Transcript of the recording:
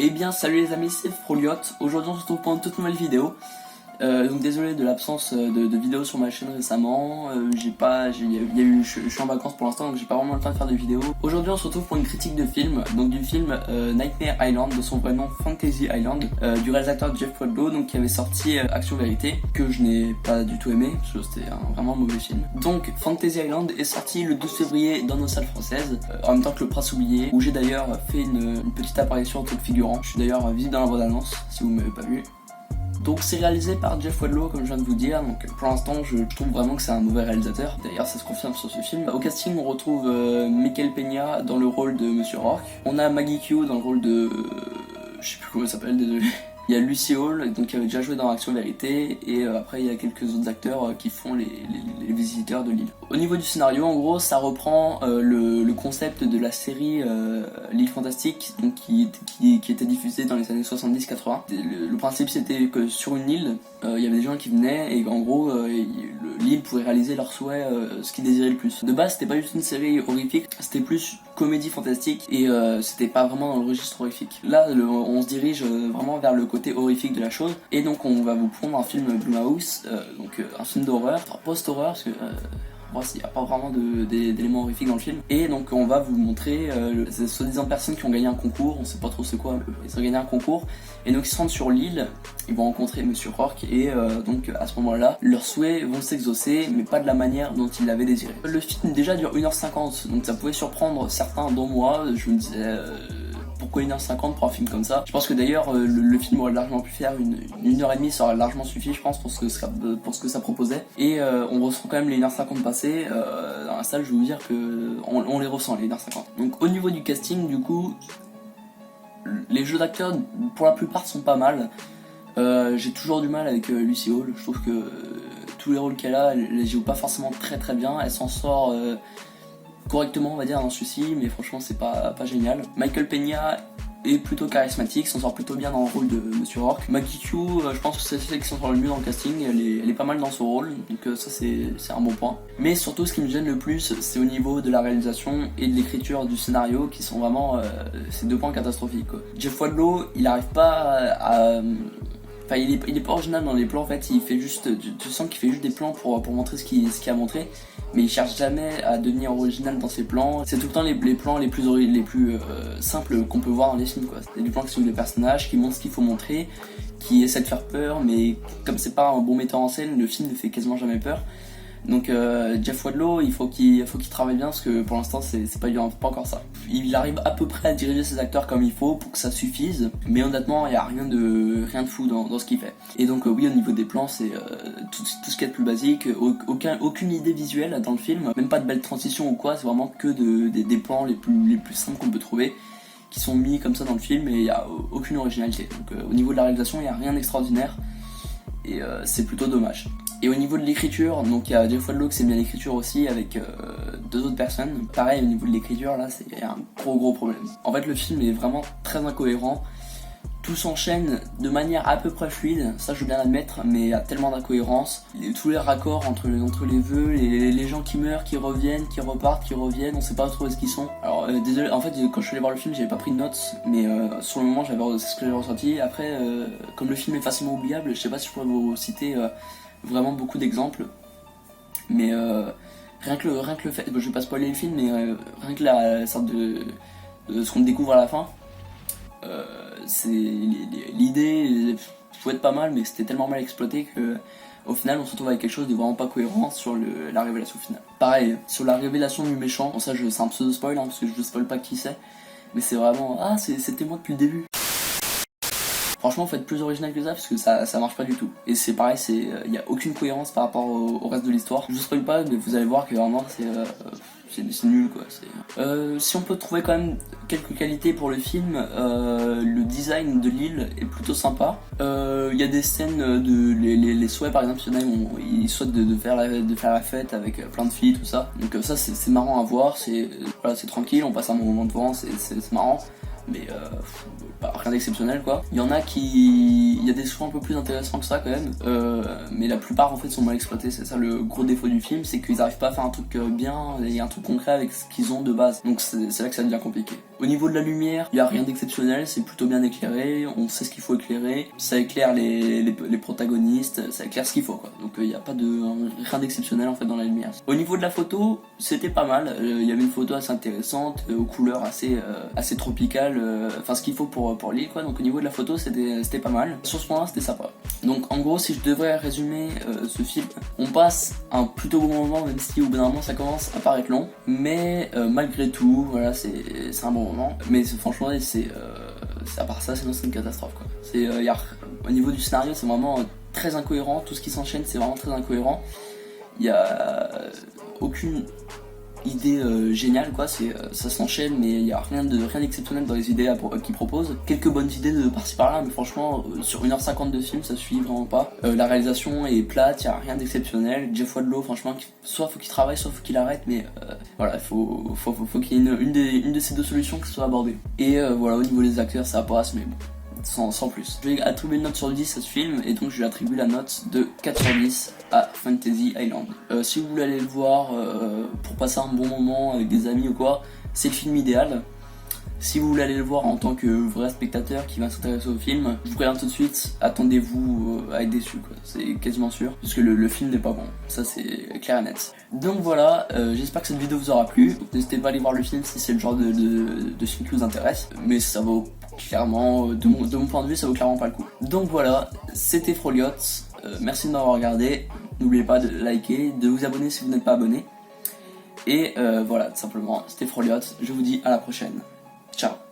Eh bien salut les amis, c'est Froliot. Aujourd'hui on se retrouve pour une toute nouvelle vidéo. Donc désolé de l'absence de vidéos sur ma chaîne récemment. Je suis en vacances pour l'instant, donc j'ai pas vraiment le temps de faire de vidéos. Aujourd'hui on se retrouve pour une critique de film, donc du film Nightmare Island, de son vrai nom Fantasy Island, du réalisateur Jeff Wadlow, donc qui avait sorti Action Vérité, que je n'ai pas du tout aimé, parce que c'était un vraiment mauvais film. Donc Fantasy Island est sorti le 12 février dans nos salles françaises, en même temps que Le Prince oublié, où j'ai d'ailleurs fait une petite apparition en tant que figurant. Je suis d'ailleurs visible dans la bande-annonce, si vous m'avez pas vu. Donc c'est réalisé par Jeff Wadlow, comme je viens de vous dire, donc pour l'instant je trouve vraiment que c'est un mauvais réalisateur. D'ailleurs ça se confirme sur ce film. Au casting on retrouve Michael Peña dans le rôle de Monsieur Rourke. On a Maggie Q dans le rôle de... je sais plus comment elle s'appelle, désolé. Il y a Lucy Hall, donc, qui avait déjà joué dans Action Vérité, et après il y a quelques autres acteurs qui font les visiteurs de l'île. Au niveau du scénario, en gros, ça reprend le concept de la série L'île fantastique, donc, qui était diffusée dans les années 70-80. Le principe c'était que sur une île, il y avait des gens qui venaient, et en gros, l'île pouvait réaliser leurs souhaits, ce qu'ils désiraient le plus. De base, c'était pas juste une série horrifique, c'était plus comédie fantastique, et c'était pas vraiment dans le registre horrifique. Là, on se dirige vraiment vers le côté horrifique de la chose, et donc on va vous prendre un film Blumhouse, un film d'horreur, post-horreur, parce que il n'y a pas vraiment d'éléments horrifiques dans le film, et donc on va vous montrer ces soi-disant personnes qui ont gagné un concours, on sait pas trop c'est quoi, ils ont gagné un concours, et donc ils se rendent sur l'île, ils vont rencontrer Monsieur Rourke, et donc à ce moment-là, leurs souhaits vont s'exaucer, mais pas de la manière dont ils l'avaient désiré. Le film déjà dure 1h50, donc ça pouvait surprendre certains dont moi, je me disais... pourquoi 1h50 pour un film comme ça? Je pense que d'ailleurs le film aurait largement pu faire une heure et demie, ça aurait largement suffi je pense pour ce que ça proposait. Et on ressent quand même les 1h50 passées, dans la salle je vais vous dire que on les ressent les 1h50. Donc au niveau du casting du coup, les jeux d'acteurs pour la plupart sont pas mal. J'ai toujours du mal avec Lucy Hall, je trouve que tous les rôles qu'elle a, elle les joue pas forcément très bien, elle s'en sort... correctement on va dire dans celui-ci, mais franchement c'est pas génial. Michael Peña est plutôt charismatique, s'en sort plutôt bien dans le rôle de Monsieur Rourke. Maggie Q, je pense que c'est celle qui s'en sort le mieux dans le casting, elle est pas mal dans son rôle, donc ça c'est un bon point. Mais surtout ce qui me gêne le plus, c'est au niveau de la réalisation et de l'écriture du scénario, qui sont vraiment ces deux points catastrophiques quoi. Jeff Wadlow, il arrive pas à... Enfin, il est pas original dans les plans en fait, il fait juste, tu sens qu'il fait juste des plans pour montrer ce qu'il a montré, mais il cherche jamais à devenir original dans ses plans. C'est tout le temps les plans les plus simples qu'on peut voir dans les films quoi. C'est des plans qui sont des personnages, qui montrent ce qu'il faut montrer, qui essaient de faire peur, mais comme c'est pas un bon metteur en scène, le film ne fait quasiment jamais peur. Donc Jeff Wadlow, il faut qu'il travaille bien, parce que pour l'instant c'est pas encore ça. Il arrive à peu près à diriger ses acteurs comme il faut pour que ça suffise, mais honnêtement il n'y a rien de fou dans ce qu'il fait. Et donc oui, au niveau des plans c'est tout ce qu'il y a de plus basique, aucune idée visuelle dans le film, même pas de belles transitions ou quoi, c'est vraiment que des plans les plus simples qu'on peut trouver, qui sont mis comme ça dans le film, et il n'y a aucune originalité. Donc au niveau de la réalisation il n'y a rien d'extraordinaire, et c'est plutôt dommage. Et au niveau de l'écriture, donc il y a Jeff Wadlow qui s'est mis à l'écriture aussi avec deux autres personnes. Pareil, au niveau de l'écriture, là, il y a un gros problème. En fait, le film est vraiment très incohérent. Tout s'enchaîne de manière à peu près fluide, ça je veux bien l'admettre, mais il y a tellement d'incohérences. Tous les raccords entre les vœux, les gens qui meurent, qui reviennent, qui repartent, qui reviennent, on sait pas trop où est-ce qu'ils sont. Alors désolé, en fait quand je suis allé voir le film j'avais pas pris de notes, mais sur le moment c'est ce que j'avais ressenti. Après, comme le film est facilement oubliable, je sais pas si je pourrais vous citer vraiment beaucoup d'exemples, mais rien que le fait, je vais pas spoiler le film, mais rien que la sorte de ce qu'on découvre à la fin, c'est l'idée pouvait être pas mal, mais c'était tellement mal exploité que au final on se retrouve avec quelque chose de vraiment pas cohérent sur la révélation finale. Pareil, sur la révélation du méchant, bon ça c'est un pseudo spoil parce que je ne spoil pas qui c'est, mais c'est vraiment, c'était moi depuis le début. Franchement, faites plus original que ça, parce que ça marche pas du tout. Et c'est pareil, il n'y a aucune cohérence par rapport au reste de l'histoire. Je vous spoil pas, mais vous allez voir que vraiment c'est nul quoi. Si on peut trouver quand même quelques qualités pour le film, le design de l'île est plutôt sympa. Il y a des scènes les souhaits par exemple, ils souhaitent de faire la fête avec plein de filles, tout ça. Donc ça c'est marrant à voir, c'est tranquille, on passe un bon moment devant, c'est marrant. Mais rien d'exceptionnel quoi. Il y a des choix un peu plus intéressants que ça quand même, mais la plupart en fait sont mal exploités. C'est ça le gros défaut du film, c'est qu'ils arrivent pas à faire un truc bien et un truc concret avec ce qu'ils ont de base, donc c'est là que ça devient compliqué. Au niveau de la lumière, il n'y a rien d'exceptionnel, c'est plutôt bien éclairé, on sait ce qu'il faut éclairer, ça éclaire les protagonistes, ça éclaire ce qu'il faut quoi. Donc il n'y a pas rien d'exceptionnel en fait dans la lumière. Au niveau de la photo, c'était pas mal, il y avait une photo assez intéressante, aux couleurs assez tropicales, enfin ce qu'il faut pour l'île quoi. Donc au niveau de la photo, c'était pas mal. Sur ce point-là, c'était sympa. Donc en gros, si je devrais résumer ce film, on passe un plutôt bon moment, même si au bout d'un moment ça commence à paraître long, mais malgré tout, voilà, c'est un bon moment. Mais franchement, c'est à part ça, sinon c'est une catastrophe quoi. Au niveau du scénario, c'est vraiment très incohérent. Tout ce qui s'enchaîne, c'est vraiment très incohérent. Il y a aucune idée géniale quoi, ça s'enchaîne mais il n'y a rien d'exceptionnel dans les idées qu'ils proposent. Quelques bonnes idées de par-ci par-là, mais franchement sur 1h50 de film ça suffit vraiment pas. La réalisation est plate, il n'y a rien d'exceptionnel. Jeff Wadlow franchement, soit faut qu'il travaille, soit faut qu'il arrête, mais voilà, faut qu'il y ait une de ces deux solutions qui soit abordée. Et voilà, au niveau des acteurs ça passe, mais bon, sans plus. Je vais attribuer une note sur 10 à ce film, et donc je lui attribue la note de 4 sur 10 à Fantasy Island. Si vous voulez aller le voir pour passer un bon moment avec des amis ou quoi, c'est le film idéal. Si vous voulez aller le voir en tant que vrai spectateur qui va s'intéresser au film, je vous préviens tout de suite, attendez-vous à être déçu quoi, c'est quasiment sûr, parce que le film n'est pas bon, ça c'est clair et net. Donc voilà, j'espère que cette vidéo vous aura plu, n'hésitez pas à aller voir le film si c'est le genre de film qui vous intéresse, mais ça vaut clairement, de mon point de vue, ça vaut clairement pas le coup. Donc voilà, c'était Froliot, merci de m'avoir regardé, n'oubliez pas de liker, de vous abonner si vous n'êtes pas abonné, et voilà, tout simplement, c'était Froliot, je vous dis à la prochaine. Ciao.